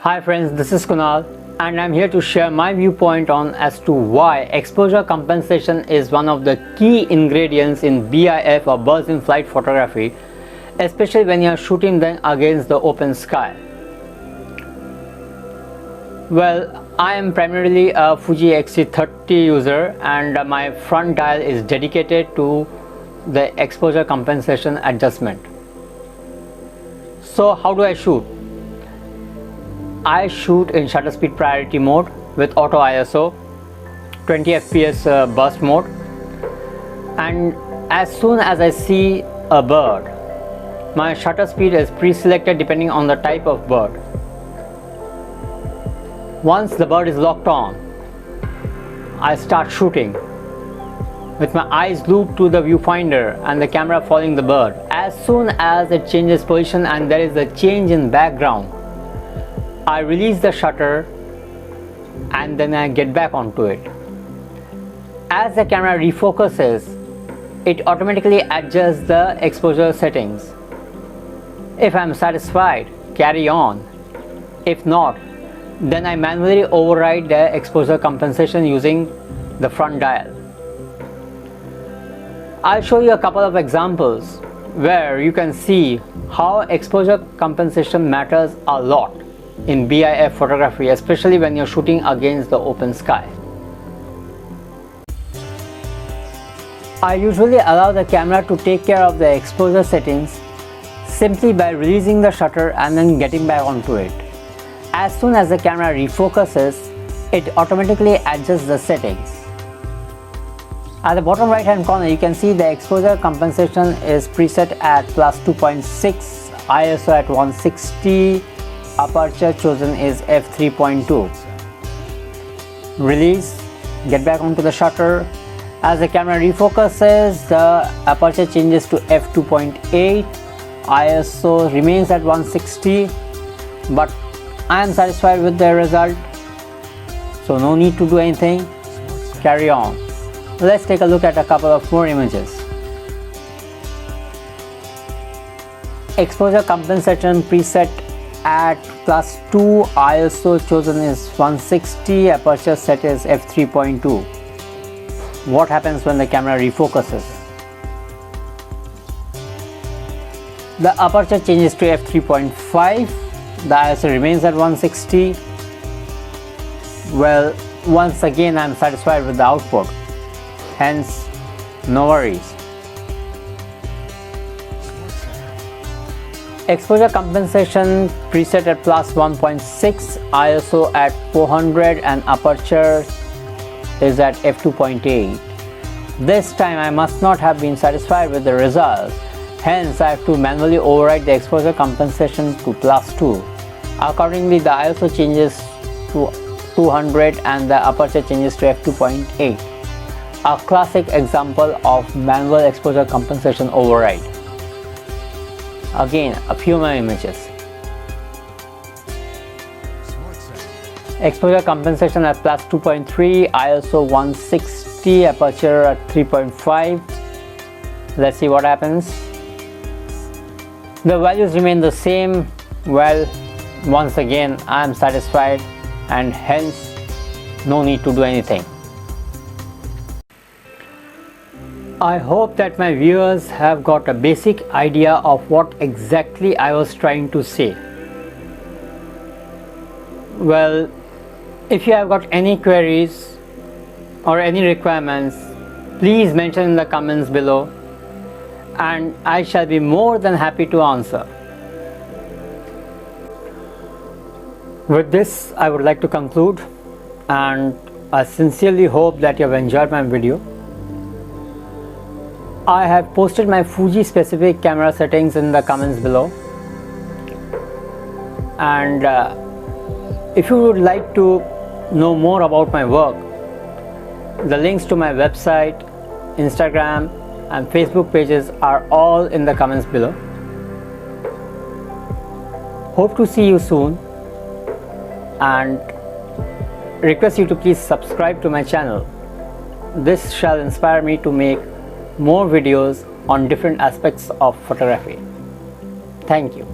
Hi friends, this is Kunal and I'm here to share my viewpoint on as to why exposure compensation is one of the key ingredients in BIF or birds in flight photography, especially when you are shooting them against the open sky. Well, I am primarily a Fuji X-T30 user and my front dial is dedicated to the exposure compensation adjustment. So how do I shoot? I shoot in shutter speed priority mode with auto ISO, 20 fps burst mode, and as soon as I see a bird, my shutter speed is pre-selected depending on the type of bird. Once the bird is locked on, I start shooting with my eyes glued to the viewfinder and the camera following the bird. As soon as it changes position and there is a change in background, I release the shutter and then I get back onto it. As the camera refocuses, it automatically adjusts the exposure settings. If I am satisfied, carry on. If not, then I manually override the exposure compensation using the front dial. I'll show you a couple of examples where you can see how exposure compensation matters a lot in BIF photography, especially when you're shooting against the open sky. I usually allow the camera to take care of the exposure settings simply by releasing the shutter and then getting back onto it. As soon as the camera refocuses, it automatically adjusts the settings. At the bottom right hand corner, you can see the exposure compensation is preset at +2.6, ISO at 160, aperture chosen is f3.2. Release, get back onto the shutter. As the camera refocuses, the aperture changes to f2.8, ISO remains at 160, but I am satisfied with the result, so no need to do anything, carry on. Let's take a look at a couple of more images. Exposure compensation preset at +2, ISO chosen is 160, aperture set is f3.2. What happens when the camera refocuses? The aperture changes to f3.5, the ISO remains at 160. Well, once again I am satisfied with the output, hence no worries. Exposure compensation preset at +1.6, ISO at 400 and aperture is at f2.8. This time I must not have been satisfied with the results, hence I have to manually override the exposure compensation to +2. Accordingly, the ISO changes to 200 and the aperture changes to f2.8. A classic example of manual exposure compensation override. Again, a few more images. Exposure compensation at +2.3, ISO 160, aperture at 3.5. Let's see what happens. The values remain the same. Well, once again I am satisfied and hence no need to do anything. I hope that my viewers have got a basic idea of what exactly I was trying to say. Well, if you have got any queries or any requirements, please mention in the comments below and I shall be more than happy to answer. With this, I would like to conclude and I sincerely hope that you have enjoyed my video. I have posted my Fuji specific camera settings in the comments below, and if you would like to know more about my work, the links to my website, Instagram and Facebook pages are all in the comments below. Hope to see you soon and request you to please subscribe to my channel. This shall inspire me to make more videos on different aspects of photography. Thank you.